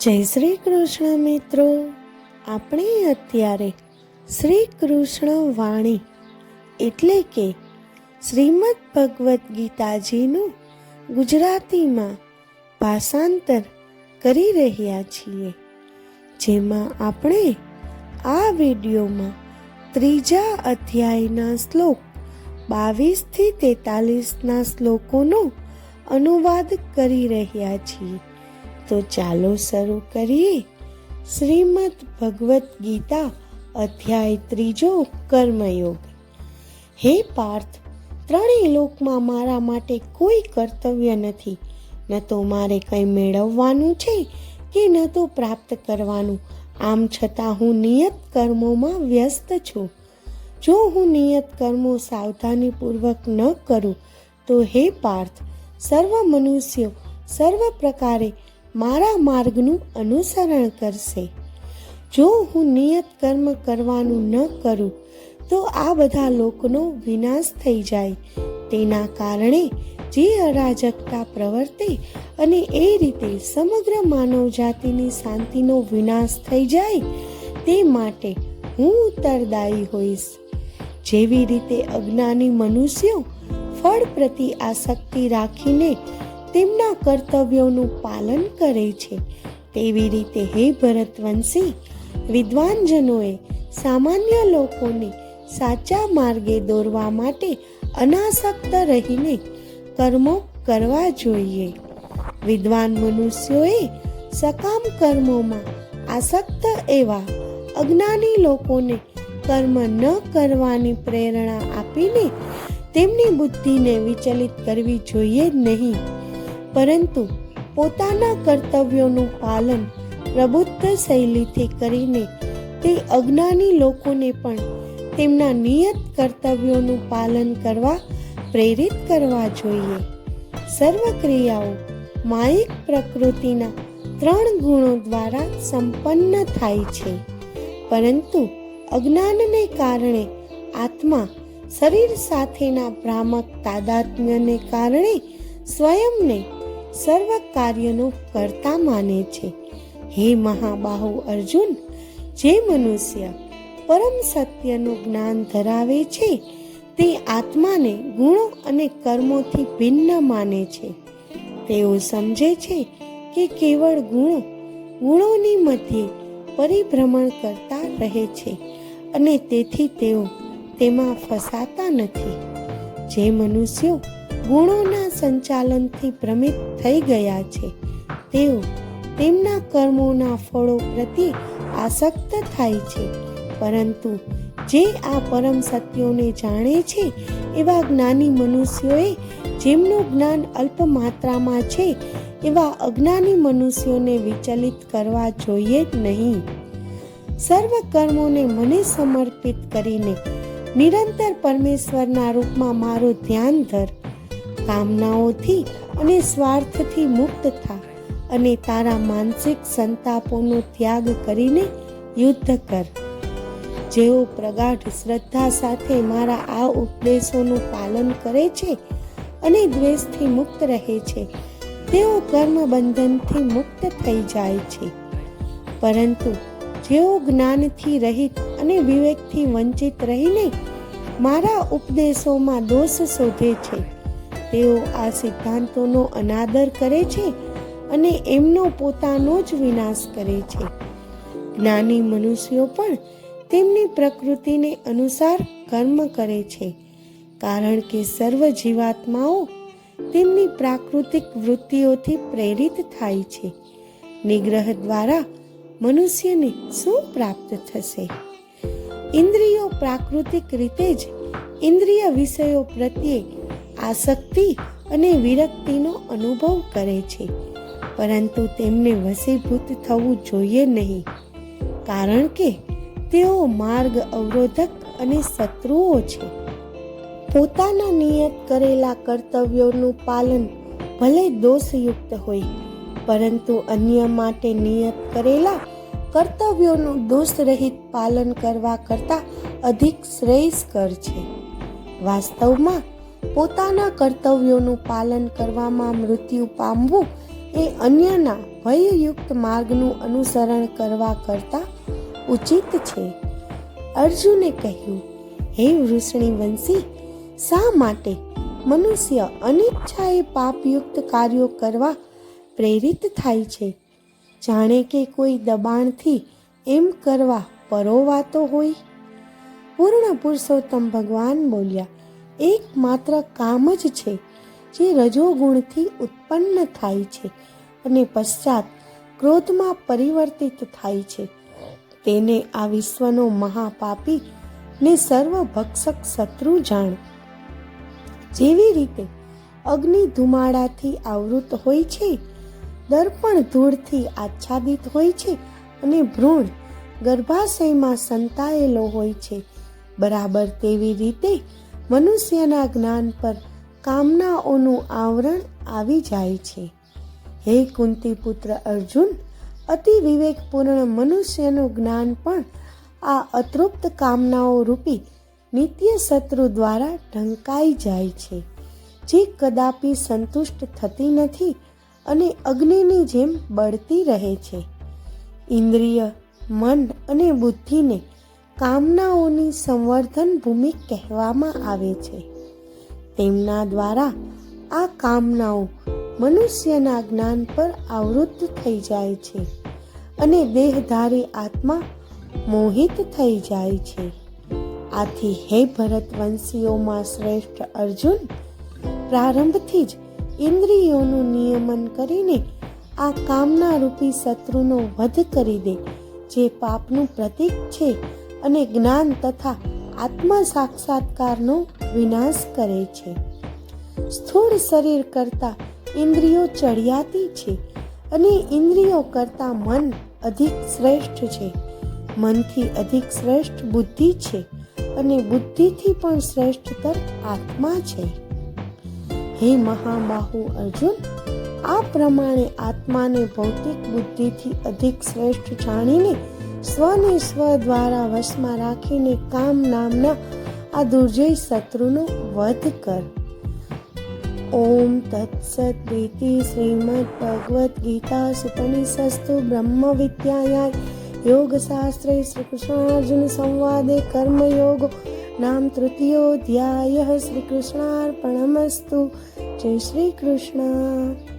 જય શ્રી કૃષ્ણ મિત્રો. આપણે અત્યારે શ્રી કૃષ્ણ વાણી એટલે કે શ્રીમદ ભગવદ્ ગીતાજીનું ગુજરાતીમાં ભાષાંતર કરી રહ્યા છીએ, જેમાં આપણે આ વિડીયોમાં ત્રીજા અધ્યાયના શ્લોક 22 થી 43ના શ્લોકોનો અનુવાદ કરી રહ્યા છીએ. તો ચાલો શરૂ કરીએ. શ્રીમદ ભગવદ્ ગીતા અધ્યાય 3 કર્મયોગ. હે પાર્થ, ત્રણેય લોકમાં મારા માટે કોઈ કર્તવ્ય નથી. ન તો મારે કંઈ મેળવવાનું છે કે ન તો પ્રાપ્ત કરવાનું. આમ છતાં હું નિયત કર્મોમાં વ્યસ્ત છું. જો હું નિયત કર્મો સાવધાનીપૂર્વક ન કરું તો હે પાર્થ, સર્વ મનુષ્યો સર્વ પ્રકારે મારા માર્ગનું અનુસરણ કરશે. જો હું નિયત કર્મ કરવાનું ન કરું તો આ બધા લોકનો વિનાશ થઈ જાય. તેના કારણે જે અરાજકતા પ્રવર્તે અને એ રીતે સમગ્ર માનવ જાતિની શાંતિનો વિનાશ થઈ જાય, તે માટે હું ઉત્તરદાયી હોઈશ. જેવી રીતે અજ્ઞાની મનુષ્યો ફળ પ્રતિ આસક્તિ રાખીને તેમના કર્તવ્યોનું પાલન કરે છે, તેવી રીતે હે ભરતવંશી, વિદ્વાનજનોએ સામાન્ય લોકોને સાચા માર્ગે દોરવા માટે અનાસક્ત રહીને કર્મો કરવા જોઈએ. વિદ્વાન મનુષ્યોએ સકામ કર્મોમાં આસક્ત એવા અજ્ઞાની લોકોને કર્મ ન કરવાની પ્રેરણા આપીને તેમની બુદ્ધિને વિચલિત કરવી જોઈએ નહીં, પરંતુ પોતાના કર્તવ્યોનું પાલન પ્રબુદ્ધ શૈલીથી કરીને તે અજ્ઞાની લોકોને પણ તેમના નિયત કર્તવ્યોનું પાલન કરવા પ્રેરિત કરવા જોઈએ. સર્વ ક્રિયાઓ માયિક પ્રકૃતિના 3 ગુણો દ્વારા સંપન્ન થાય છે, પરંતુ અજ્ઞાનને કારણે આત્મા શરીર સાથેના ભ્રામક તાદાત્મ્યને કારણે સ્વયંને સર્વ કાર્યનો કર્તા માને છે. હે મહાબાહુ અર્જુન, જે મનુષ્ય પરમ સત્યનું જ્ઞાન ધરાવે છે તે આત્માને ગુણો અને કર્મોથી ભિન્ન માને છે. તેઓ સમજે છે કે કેવળ ગુણોની મધ્યે પરિભ્રમણ કરતા રહે છે અને તેથી તેઓ તેમાં ફસાતા નથી. જે મનુષ્યો ગુણોના સંચાલનથી ભ્રમિત થઈ ગયા છે, તેઓ તેમના કર્મોના ફળો પ્રત્યે આસક્ત થાય છે, પરંતુ જે આ પરમ સત્યોને જાણે છે એવા જ્ઞાની મનુષ્યોએ, જેમનું જ્ઞાન અલ્પ માત્રામાં છે, એવા અજ્ઞાની મનુષ્યોને વિચલિત કરવા જોઈએ નહીં. સર્વ કર્મોને મને સમર્પિત કરીને નિરંતર પરમેશ્વરના રૂપમાં મારું ધ્યાન ધર. કામનાઓથી અને સ્વાર્થથી મુક્ત થા અને તારા માનસિક સંતાપોનો ત્યાગ કરીને યુદ્ધ કર. જેઓ પ્રગાઢ શ્રદ્ધા સાથે મારા આ ઉપદેશોનું પાલન કરે છે અને દ્વેષથી મુક્ત રહે છે, તેઓ કર્મ બંધનથી મુક્ત થઈ જાય છે. પરંતુ જેઓ જ્ઞાનથી રહિત અને વિવેકથી વંચિત રહીને મારા ઉપદેશોમાં દોષ શોધે છે, તેઓ આ સિદ્ધાંતોનો અનાદર કરે છે અને એમનો પોતાનો જ વિનાશ કરે છે. જ્ઞાની મનુષ્યો પણ તેમની પ્રકૃતિને અનુસાર કર્મ કરે છે, કારણ કે સર્વ જીવાત્માઓ તેમની પ્રાકૃતિક વૃત્તિઓથી પ્રેરિત થાય છે. નિગ્રહ દ્વારા મનુષ્યને શું પ્રાપ્ત થશે? ઇન્દ્રિયો પ્રાકૃતિક રીતે જ ઇન્દ્રિય વિષયો પ્રત્યે આસક્તિ અને વિરક્તિનો અનુભવ કરે છે, પરંતુ તેમને વશીભૂત થવું જોઈએ નહીં, કારણ કે તેઓ માર્ગ અવરોધક અને શત્રુઓ છે. પોતાના નિયત કરેલા કર્તવ્યોનું પાલન ભલે દોષયુક્ત હોય, પરંતુ અન્ય માટે નિયત કરેલા કર્તવ્યોનું દોષરહિત પાલન કરવા કરતાં અધિક શ્રેયસ્કર છે. વાસ્તવમાં પોતાના કર્તવ્યોનું પાલન કરવામાં મૃત્યુ પામવું એ અન્યના ભયયુક્ત માર્ગનું અનુસરણ કરવા કરતાં ઉચિત છે. અર્જુને કહ્યું, હે વૃષણી વંશી, શા માટે મનુષ્ય અનિચ્છાએ પાપયુક્ત કાર્યો કરવા પ્રેરિત થાય છે? જાણે કે કોઈ દબાણથી એમ કરવા પરોવાતો હોય. પૂર્ણ પુરુષોત્તમ ભગવાન બોલ્યા, એકમાત્ર કામ જ છે જે રજોગુણથી ઉત્પન્ન થાય છે અને પશ્ચાત ક્રોધમાં પરિવર્તિત થાય છે. તેને આ વિશ્વનો મહાપાપી ને સર્વભક્ષક શત્રુ જાણ. જેવી રીતે અગ્નિ ધુમાડાથી આવૃત હોય છે, દર્પણ ધૂળથી આચ્છાદિત હોય છે અને ભ્રૂણ ગર્ભાશયમાં સંતાયેલો હોય છે, બરાબર તેવી રીતે મનુષ્યના જ્ઞાન પર કામનાઓનું આવરણ આવી જાય છે. હે કુંતી પુત્ર અર્જુન, અતિ વિવેકપૂર્ણ મનુષ્યનું જ્ઞાન પણ આ અતૃપ્ત કામનાઓ રૂપી નિત્ય શત્રુ દ્વારા ઢંકાઈ જાય છે, જે કદાપી સંતુષ્ટ થતી નથી અને અગ્નિની જેમ બળતી રહે છે. ઇન્દ્રિય, મન અને બુદ્ધિને કામનાઓની સંવર્ધન ભૂમિ કહેવામાં આવે છે. તેમના દ્વારા આ કામનાઓ મનુષ્યના જ્ઞાન પર આવૃત્ત થઈ જાય છે અને દેહધારી આત્મા મોહિત થઈ જાય છે. આથી હે ભરતવંશીઓમાં શ્રેષ્ઠ અર્જુન, પ્રારંભથી જ ઇન્દ્રિયોનું નિયમન કરીને આ કામના રૂપી શત્રુનો વધ કરી દે, જે પાપનું પ્રતીક છે અને જ્ઞાન તથા આત્મ સાક્ષાત્કારનો વિનાશ કરે છે. સ્થૂળ શરીર કરતાં ઇન્દ્રિયો ચડિયાતી છે અને ઇન્દ્રિયો કરતાં મન અધિક શ્રેષ્ઠ છે. મનથી અધિક શ્રેષ્ઠ બુદ્ધિ છે અને બુદ્ધિથી પણ શ્રેષ્ઠતર આત્મા છે. હે મહાબાહુ અર્જુન, આ પ્રમાણે આત્માને ભૌતિક બુદ્ધિથી અધિક શ્રેષ્ઠ જાણીને સ્વને સ્વ દ્વારા વશમાં રાખીને કામ નામના આ દુર્જય શત્રુનો વધ કર. ઓમ તત્સત ઇતિ શ્રીમદ્ ભગવદ્ ગીતા ઉપનિષત્સુ બ્રહ્મ વિદ્યાયાં યોગશાસ્ત્રે શ્રી કૃષ્ણાર્જુન સંવાદે કર્મયોગો નામ તૃતીયોધ્યાયઃ. શ્રી કૃષ્ણાર્પણમસ્તુ. જય શ્રી કૃષ્ણ.